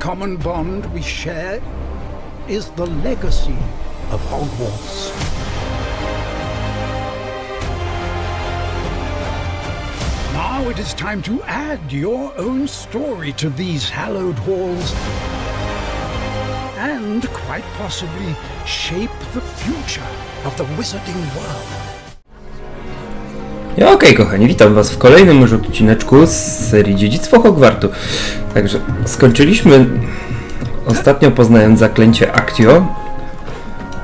common bond we share is the legacy of Hogwarts. Now it is time to add your own story to these hallowed halls and quite possibly shape the future of the wizarding world. Okej, kochani, witam was w kolejnym już odcineczku z serii Dziedzictwo Hogwartu. Także skończyliśmy ostatnio poznając zaklęcie Actio,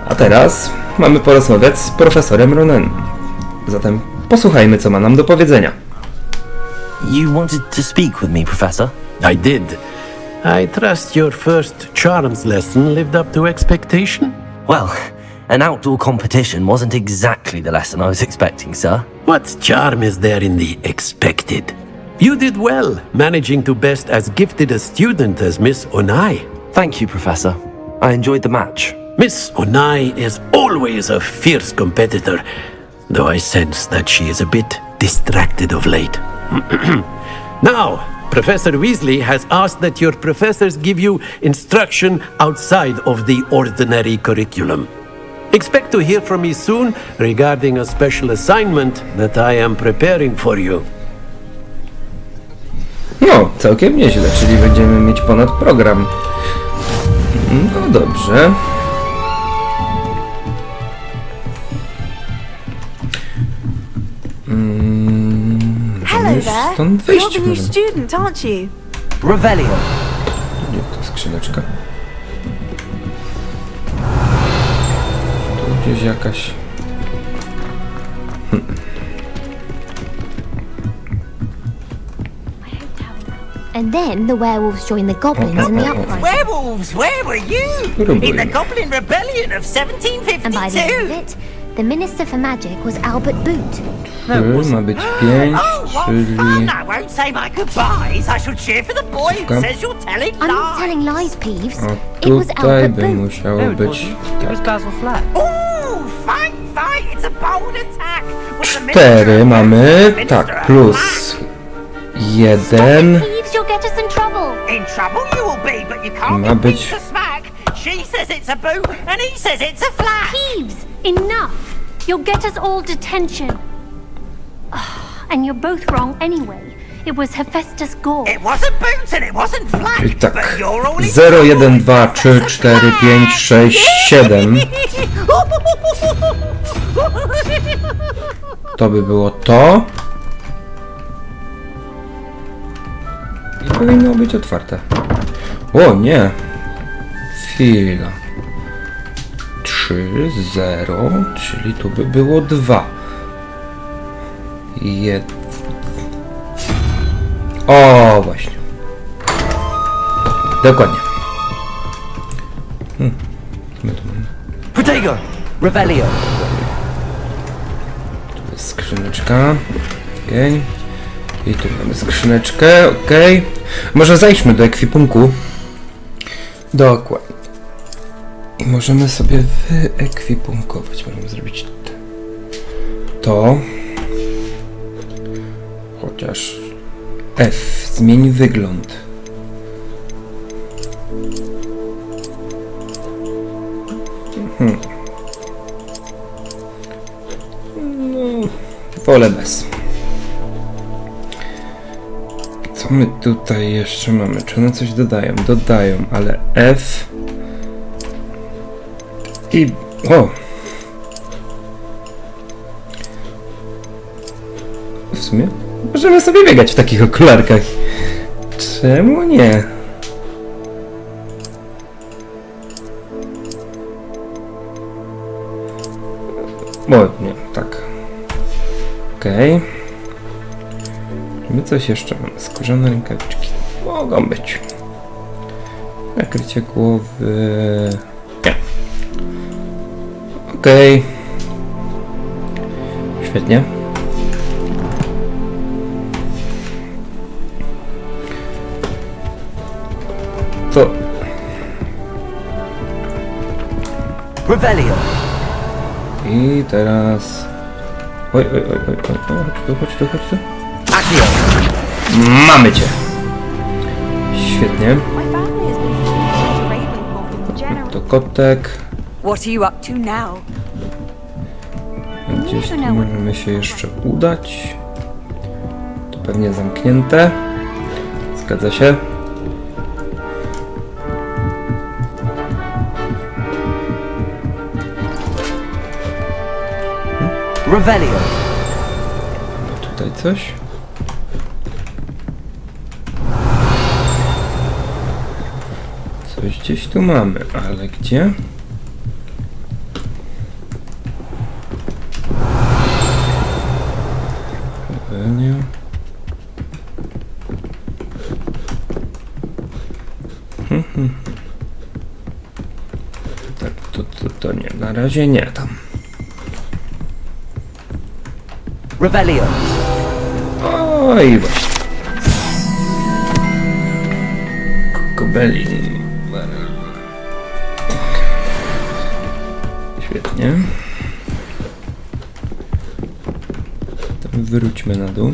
a teraz mamy porozmawiać z profesorem Ronem. Zatem posłuchajmy, co ma nam do powiedzenia. You wanted to speak with me, Professor? I did. I trust your first charms lesson lived up to expectation? Well, an outdoor competition wasn't exactly the lesson I was expecting, sir. What charm is there in the expected? You did well, managing to best as gifted a student as Miss Onai. Thank you, Professor. I enjoyed the match. Miss Onai is always a fierce competitor, though I sense that she is a bit distracted of late. Now, Professor Weasley has asked that your professors give you instruction outside of the ordinary curriculum. Expect to hear from me soon regarding a special assignment that I am preparing for you. No, całkiem nieźle, czyli będziemy mieć ponad program. No dobrze. Hello there. Stąd wyjść You're the new możemy. student, aren't you? Revelio. Gdzie to skrzyneczka? Tu gdzieś jakaś... And then the werewolves joined the goblins in the uprising. Werewolves, where were you? In the Goblin Rebellion of And by the end of 1752. it, the Minister for Magic was Albert Boot. Ma być 5, Oh, what czyli... fun! I won't say my goodbyes. I shall cheer for the boy who says you're telling I'm not lies. telling lies, Peeves. A It was tutaj Albert by Boot. musiało być... Ooh, fight, fight! It's a bold attack. With the 4 Minister mamy, of tak, Magic. plus 1. Peeves, you'll get us in trouble. In trouble you will be, but you can't Ma be być- beat to smack. She says it's a boo, and he says it's a flat. Peeves, enough! You'll get us all detention. And you're both wrong anyway. It was Hephaestus Gore. It wasn't boots and it wasn't flat. Czyli tak, But you're all in 0, 1, trouble 2, because 3, that's a 4, flat. 5, 6, 7. To by było to. I powinno być otwarte. O nie! Chwila. 3, 0, czyli tu by było 2. 1. O, właśnie. Dokładnie. My tu mamy. Protego. Revelio. Tu jest skrzyneczka. Okej. I tu mamy skrzyneczkę. Okej. Może zajdźmy do ekwipunku. Dokładnie. I możemy sobie wyekwipunkować. Możemy zrobić to. Chociaż F. Zmień wygląd. No, wolę bez. Co my tutaj jeszcze mamy? Czy one coś dodają? Dodają, ale F i... O! W sumie możemy sobie biegać w takich okularkach. Czemu nie? O, nie, tak. Okej. My coś jeszcze mamy. Skórzane rękawiczki. Mogą być. Nakrycie głowy. Nie. Okej. Świetnie. To... Revelio. I teraz... Oj, oj, oj, oj, oj. O, chodź tu, chodź tu. Actio. Mamy cię. Świetnie. My family has been to kotek. What are you up to now? Gdzieś tu możemy się jeszcze udać. To pewnie zamknięte. Zgadza się. Revelio. Tutaj coś. Coś gdzieś tu mamy, ale gdzie? Revelio. Tak, to nie, na razie nie tam. Revelio. Oj, właśnie. Kobelin. Świetnie. To wróćmy na dół.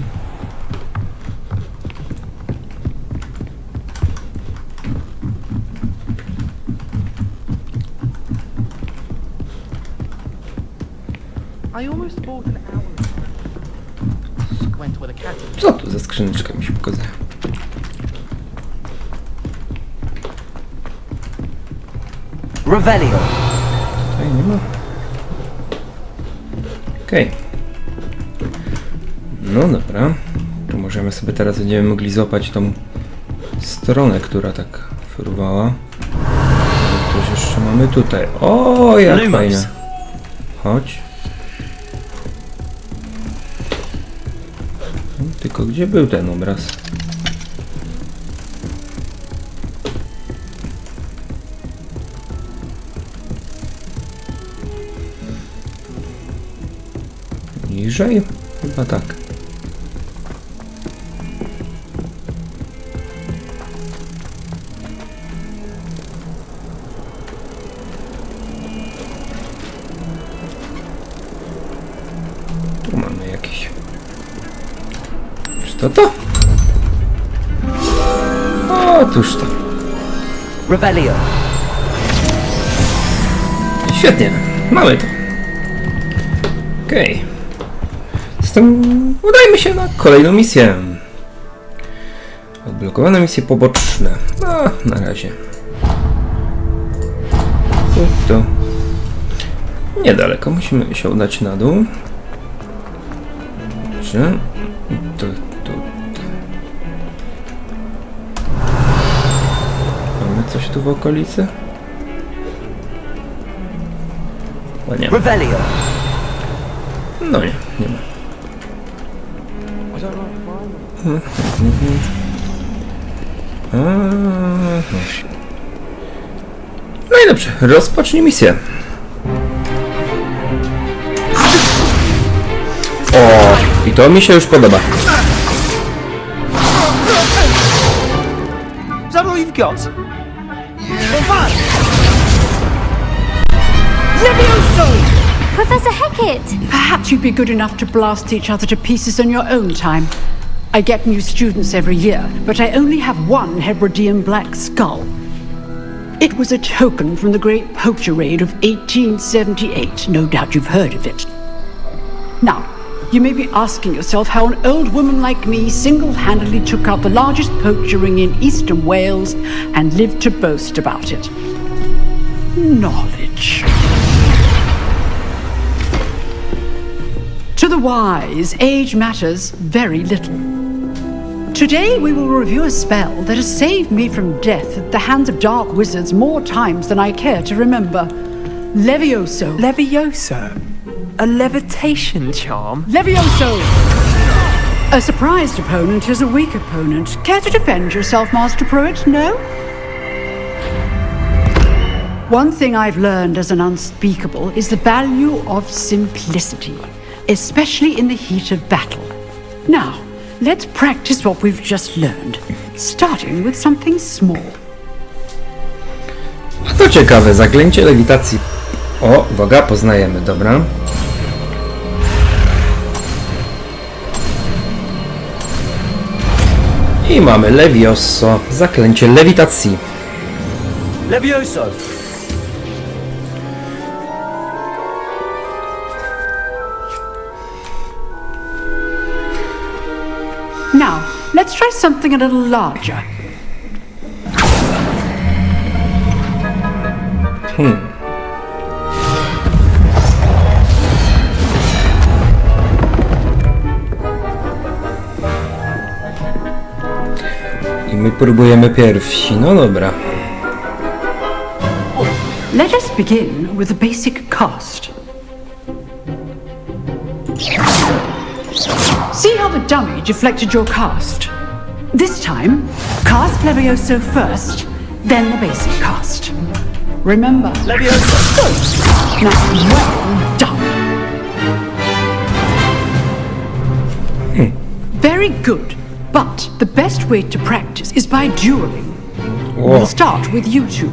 Co tu za skrzyneczka mi się pokazuje? Revelio. Tutaj nie ma. Okej. No dobra. To możemy sobie teraz będziemy mogli złapać tą stronę, która tak fruwała. Coś jeszcze mamy tutaj. O, jak fajnie. Chodź. Tylko gdzie był ten obraz? Niżej? Chyba tak. Tu mamy jakieś... Czy to? Otóż to. Revelio. Świetnie, mamy to. Okej. Zatem udajmy się na kolejną misję. Odblokowane misje poboczne. Na razie. Tu. Niedaleko, musimy się udać na dół. Dobrze. Tu. Mamy coś tu w okolicy? O nie. Revelio. No nie ma. No i dobrze, rozpocznij misję. O, i to mi się już podoba. Is that all you've got? Professor Hecat! Perhaps you'd be good enough to blast each other to pieces on your own time. I get new students every year, but I only have one Hebridean black skull. It was a token from the Great Poacher Raid of 1878. No doubt you've heard of it. Now, you may be asking yourself how an old woman like me single-handedly took out the largest poacher ring in eastern Wales and lived to boast about it. Knowledge. To the wise, age matters very little. Today we will review a spell that has saved me from death at the hands of dark wizards more times than I care to remember. Levioso. Levioso? A levitation charm? Levioso! A surprised opponent is a weak opponent. Care to defend yourself, Master Pruitt? No? One thing I've learned as an unspeakable is the value of simplicity, especially in the heat of battle. Now, let's practice what we've just learned, starting with something small. A to ciekawe, zaklęcie lewitacji. O, uwaga, poznajemy, dobra. I mamy Levioso, zaklęcie lewitacji. Levioso. Now, let's try something a little larger. I my próbujemy pierwsi, no dobra. Let us begin with the basic cast. See how the dummy deflected your cast? This time, cast Levioso first, then the basic cast. Remember, Levioso first. Now, well done. Very good, but the best way to practice is by dueling. We'll start with you two.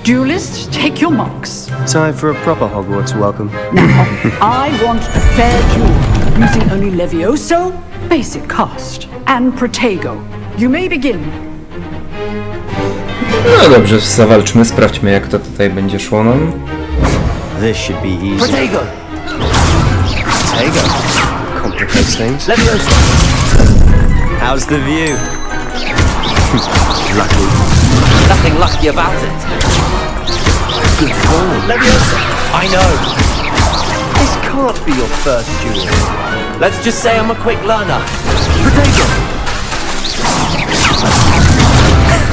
Duelists, take your marks. Time for a proper Hogwarts welcome. Now, I want a fair duel, using only Levioso, basic cast, and Protego. You may begin. No dobrze, zawalczmy, sprawdźmy jak to tutaj będzie szło nam. This should be easy. Protego! Protego complicates things. Levioso! How's the view? Lucky. Nothing lucky about it. Good form. Levioso! I know. This can't be your first duel. Let's just say I'm a quick learner. Protego!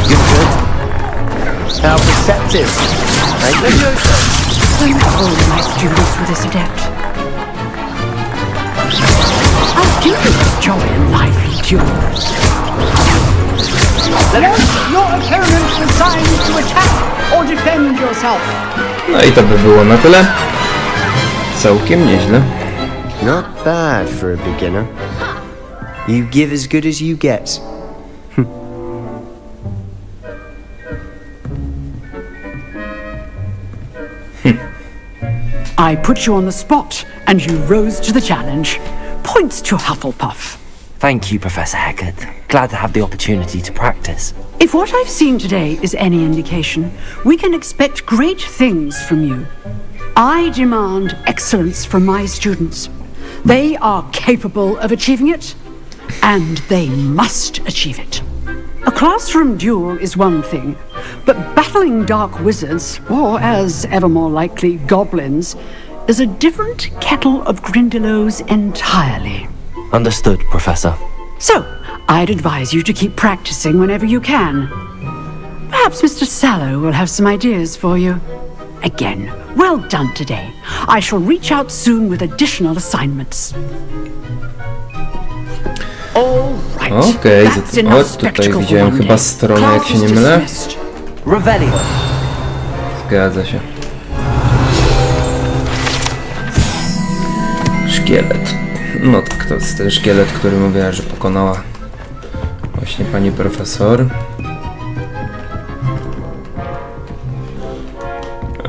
You're good. How perceptive. Levioso! I'm holding my students with this adept. I do enjoy a lively duel. Your opponent decides to attack or defend yourself. No i to by było na tyle. Całkiem nieźle. Not bad for a beginner. You give as good as you get. I put you on the spot, and you rose to the challenge. Points to Hufflepuff. Thank you, Professor Heckard. Glad to have the opportunity to practice. If what I've seen today is any indication, we can expect great things from you. I demand excellence from my students. They are capable of achieving it, and they must achieve it. A classroom duel is one thing, but battling dark wizards, or as ever more likely, goblins, is a different kettle of Grindylows entirely. Understood, Professor. So, I'd advise you to keep practicing whenever you can. Perhaps Mr. Sallow will have some ideas for you. Again, well done today. I shall reach out soon with additional assignments. All right. Okej, That's enough o, tutaj spectacle for widziałem one chyba day. stronę, Class jak się is nie mylę. dismissed. Revelio. Zgadza się. Szkielet. No tak, to jest ten szkielet, który mówiła, że pokonała właśnie pani profesor.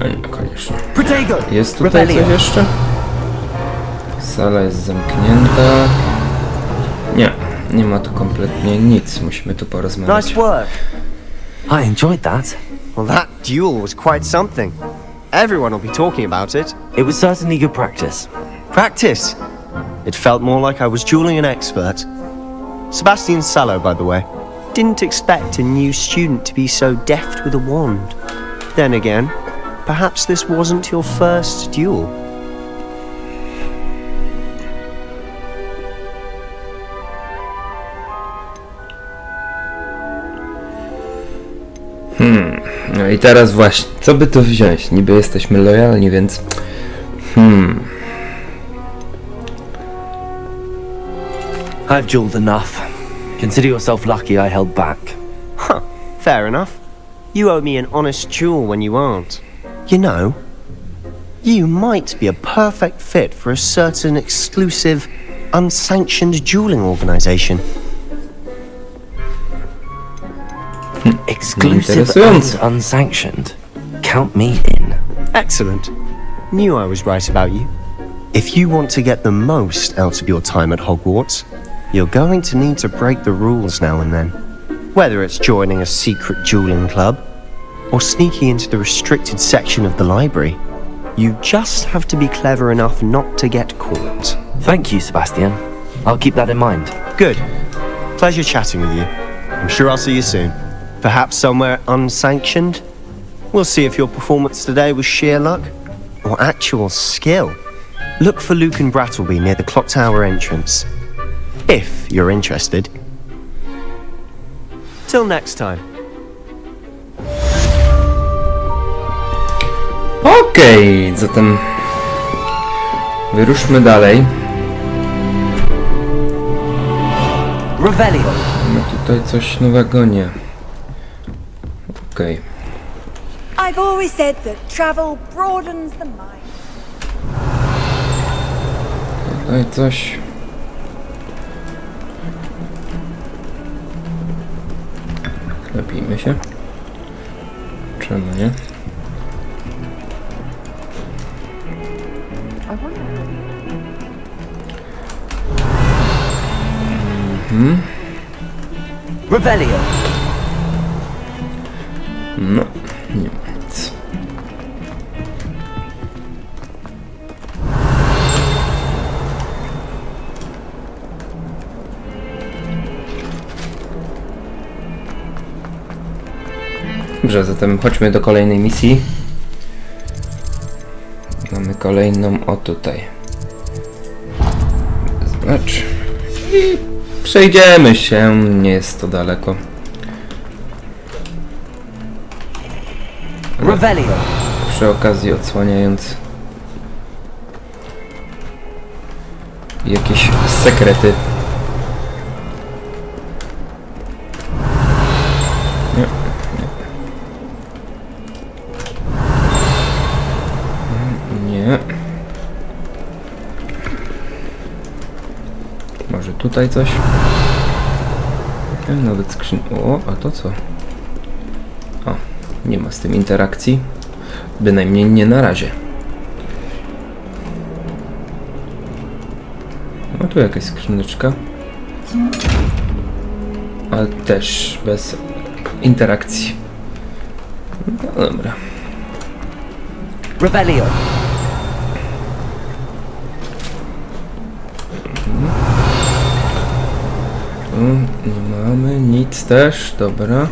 A nie, koniecznie. Protego. Jest tutaj coś jeszcze? Sala jest zamknięta. Nie, nie ma tu kompletnie nic. Musimy tu porozmawiać. Nice work. I enjoyed that. Well, that duel was quite something. Everyone will be talking about it. It was certainly good practice. Practice. It felt more like I was dueling an expert. Sebastian Sallow, by the way. Didn't expect a new student to be so deft with a wand. Then again, perhaps this wasn't your first duel. No i teraz właśnie, co by tu wziąć? Niby jesteśmy lojalni, więc... I've dueled enough. Consider yourself lucky I held back. Huh, fair enough. You owe me an honest duel when you aren't. You know, you might be a perfect fit for a certain exclusive, unsanctioned dueling organization. Exclusive and unsanctioned. Count me in. Excellent. Knew I was right about you. If you want to get the most out of your time at Hogwarts, you're going to need to break the rules now and then. Whether it's joining a secret dueling club, or sneaking into the restricted section of the library, you just have to be clever enough not to get caught. Thank you, Sebastian. I'll keep that in mind. Good. Pleasure chatting with you. I'm sure I'll see you soon. Perhaps somewhere unsanctioned? We'll see if your performance today was sheer luck or actual skill. Look for Luke and Brattleby near the clock tower entrance. If you're interested. Till next time. Okej, zatem wyruszmy dalej. Revelio. Mamy tutaj coś nowego? Nie. Okej. I've always said that travel broadens the mind. Tutaj coś. Napijmy się. Czemu nie? Revelio. No, nie ma nic. Dobrze, zatem chodźmy do kolejnej misji. Mamy kolejną, o tutaj. Zobacz. I przejdziemy się, nie jest to daleko. Revelio. Przy okazji odsłaniając jakieś sekrety. Nie, nie. Nie. Może tutaj coś? Nawet skrzyn... O, a to co? O, nie ma z tym interakcji. Bynajmniej nie na razie. No tu jakaś skrzyneczka. Ale też bez interakcji. No dobra. Revelio. Tu nie mamy nic też, dobra.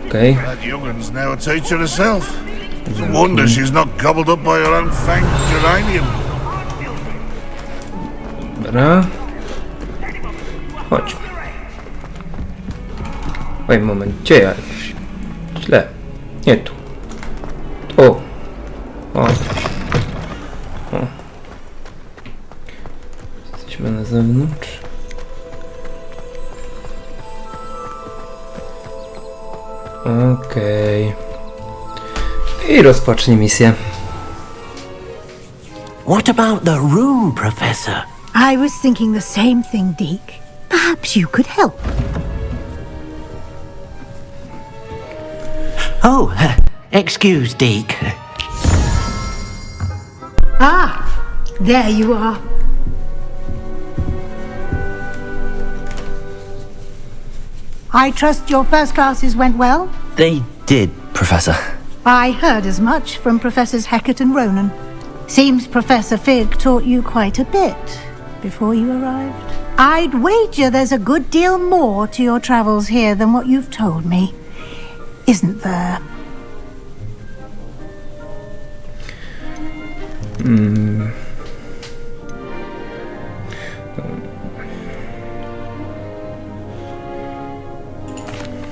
Okej. That young'un's now a teacher herself. It's a wonder she's not gobbled up by her own fanged geranium. Dobra. Chodź. Oj, moment, gdzie ja? Źle. Nie tu. Tu. O. O. Jesteśmy na zewnątrz. Okej. I rozpocznij misję. What about the room, Professor? I was thinking the same thing, Deke. Perhaps you could help. Oh, excuse, Deke. Ah, there you are. I trust your first classes went well? They did, Professor. I heard as much from Professors Hecat and Ronan. Seems Professor Fig taught you quite a bit before you arrived. I'd wager there's a good deal more to your travels here than what you've told me. Isn't there?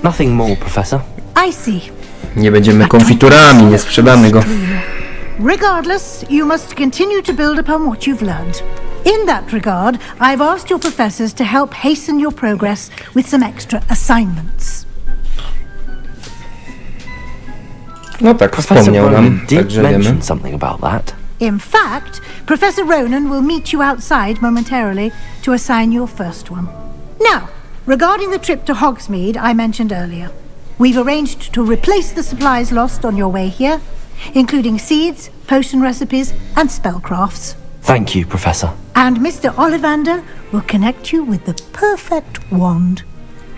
Nothing more, Professor. I see. Nie będziemy konfiturami, nie sprzedamy go. Regardless, you must continue to build upon what you've learned. In that regard, I've asked your professors to help hasten your progress with some extra assignments. No tak, Professor wspomniał nam, Ronan did także wiemy. mention something about that. In fact, Professor Ronan will meet you outside momentarily to assign your first one. Now, regarding the trip to Hogsmeade I mentioned earlier, we've arranged to replace the supplies lost on your way here, including seeds, potion recipes, and spellcrafts. Thank you, Professor. And Mr. Ollivander will connect you with the perfect wand.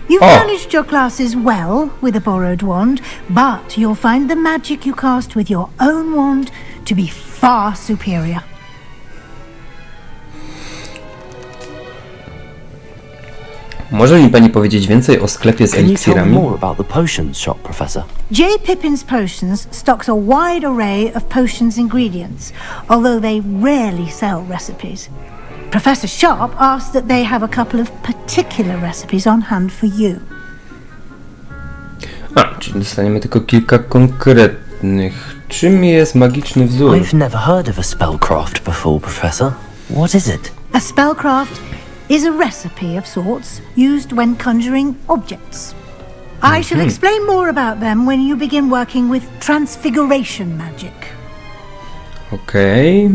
You've Oh. managed your classes well with a borrowed wand, but you'll find the magic you cast with your own wand to be far superior. może mi pani powiedzieć więcej o sklepie z Can you tell me eliksirami? more about the potions shop, Professor? J. Pippin's Potions stocks a wide array of potions ingredients, although they rarely sell recipes. Professor Sharp asked that they have a couple of particular recipes on hand for you. Czyli dostaniemy tylko kilka konkretnych. Czym jest magiczny wzór? I've never heard of a spellcraft before, Professor. What is it? A spellcraft is a recipe of sorts used when conjuring objects. I shall explain more about them when you begin working with transfiguration magic. Okej.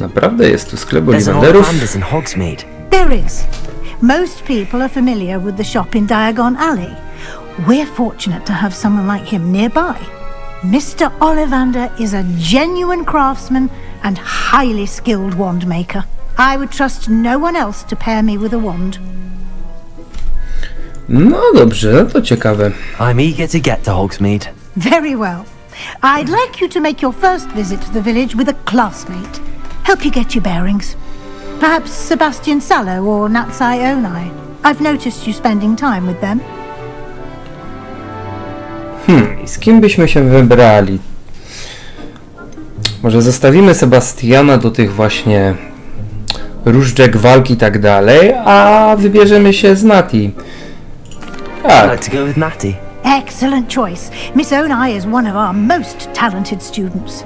Naprawdę jest tu sklep There's an Ollivanderów? Ollivander's in Hogsmeade. There is. Most people are familiar with the shop in Diagon Alley. We're fortunate to have someone like him nearby. Mr. Ollivander is a genuine craftsman and highly skilled wand maker. I would trust no one else to pair me with a wand. No dobrze, to ciekawe. I'm eager to get to Hogsmeade. Very well. I'd like you to make your first visit to the village with a classmate. Help you get your bearings. Perhaps Sebastian Sallow or Natsai Onai. I've noticed you spending time with them. I z kim byśmy się wybrali? Może zostawimy Sebastiana do tych właśnie różdżek, walk i tak dalej, a wybierzemy się z Nati. I'd Tak, like to go with Natty. Excellent choice. Miss Onai is one of our most talented students.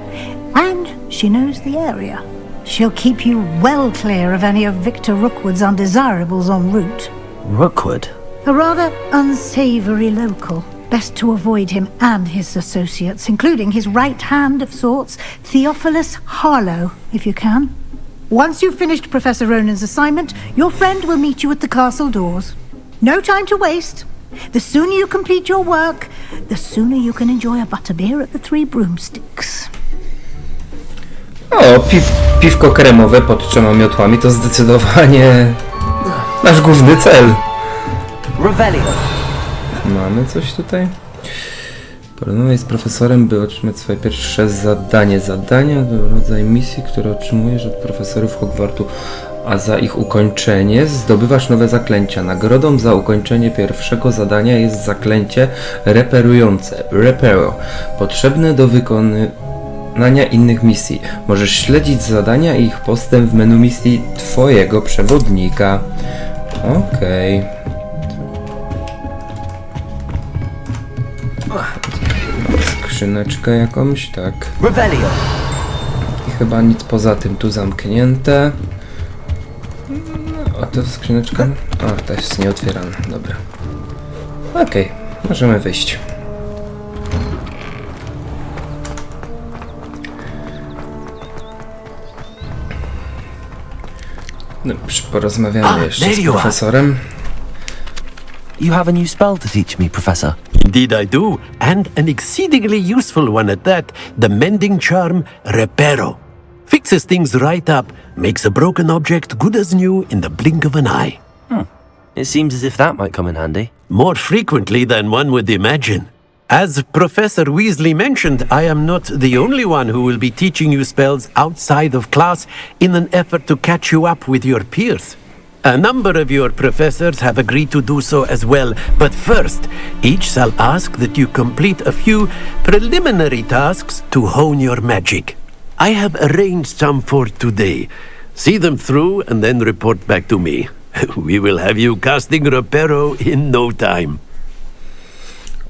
And she knows the area. She'll keep you well clear of any of Victor Rookwood's undesirables en route. Rookwood? A rather unsavory local. Best to avoid him and his associates, including his right hand of sorts, Theophilus Harlow, if you can. Once you've finished Professor Ronan's assignment, your friend will meet you at the castle doors. No time to waste. The sooner you complete your work, the sooner you can enjoy a butterbeer at the Three Broomsticks. o, piwko kremowe pod 3 miotłami to zdecydowanie nasz główny cel. Revelio. Mamy coś tutaj? Porozmawiaj z profesorem, by otrzymać swoje pierwsze zadanie. Zadania to rodzaj misji, które otrzymujesz od profesorów Hogwartu, a za ich ukończenie zdobywasz nowe zaklęcia. Nagrodą za ukończenie pierwszego zadania jest zaklęcie reperujące, repero, potrzebne do wykonania innych misji. Możesz śledzić zadania i ich postęp w menu misji twojego przewodnika. Okej. Skrzyneczkę jakąś, tak. Revelio. I chyba nic poza tym tu zamknięte. A to skrzyneczka? A, to jest nieotwierana, dobra. Okej, możemy wyjść. Dobrze, porozmawiamy jeszcze z profesorem. You have a new spell to teach me, Professor. Indeed I do, and an exceedingly useful one at that, the mending charm Repero. Fixes things right up, makes a broken object good as new in the blink of an eye. It seems as if that might come in handy. More frequently than one would imagine. As Professor Weasley mentioned, I am not the only one who will be teaching you spells outside of class in an effort to catch you up with your peers. A number of your professors have agreed to do so as well, but first, each shall ask that you complete a few preliminary tasks to hone your magic. I have arranged some for today. See them through and then report back to me. We will have you casting Repero in no time.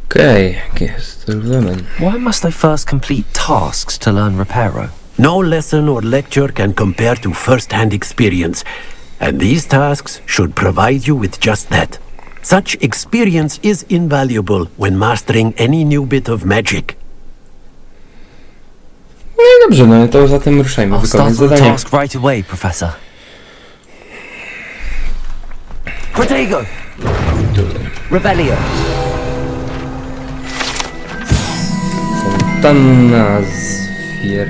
Okej, jest rozumiem. Why must I first complete tasks to learn Repero? No lesson or lecture can compare to first-hand experience, and these tasks should provide you with just that. Such experience is invaluable when mastering any new bit of magic. No i dobrze, no to zatem ruszajmy, I'll wykonać start on the zadanie. task right away, Professor. Protego! Revelio! Fontanna zwier...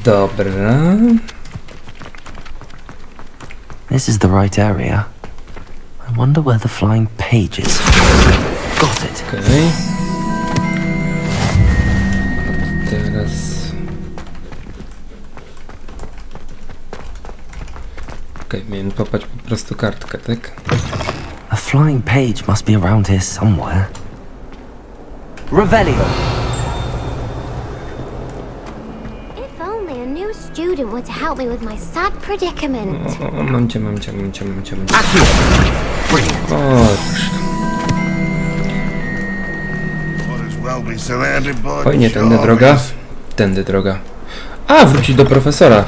Dobra. This is the right area. I wonder where the flying page is. Got it. Okej. Teraz... Okej, miałem popać po prostu kartkę, tak? A flying page must be around here somewhere. Revelio! If only a new student were to help me with my sad predicament. O, mam cię. Accio! Brilliant. O, Might as well be surrounded by fajnie, tędy droga. charmies. Tędy droga. A, wrócić do profesora.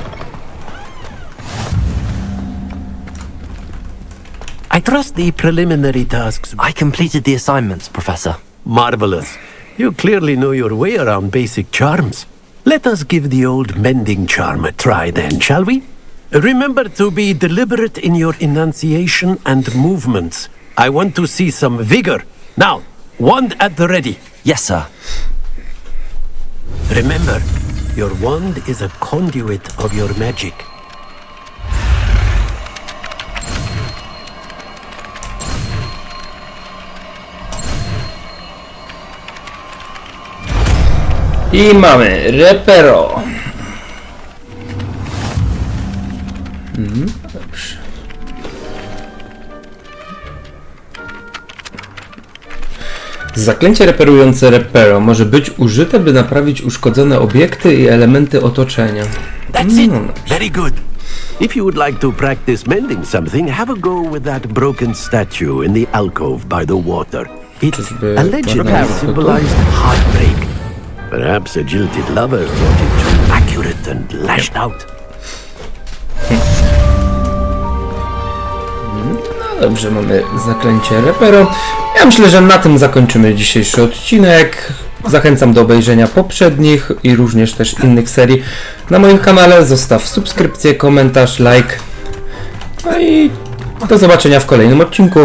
I trust the preliminary tasks. I completed the assignments, Professor. Marvelous. You clearly know your way around basic charms. Let us give the old mending charm a try then, shall we? Remember to be deliberate in your enunciation and movements. I want to see some vigor. Now, wand at the ready. Yes, sir. Remember, your wand is a conduit of your magic. I mamy repero. Dobrze. Zaklęcie reperujące repero może być użyte, by naprawić uszkodzone obiekty i elementy otoczenia. That's it. Very good. If you would like to practice mending something, have a go with that broken statue in the alcove by the water. It allegedly symbolized heartbreak. Perhaps a jilted lover thought it too accurate and lashed out. No dobrze, mamy zaklęcie repero. Ja myślę, że na tym zakończymy dzisiejszy odcinek. Zachęcam do obejrzenia poprzednich i również też innych serii na moim kanale. Zostaw subskrypcję, komentarz, like. No i do zobaczenia w kolejnym odcinku.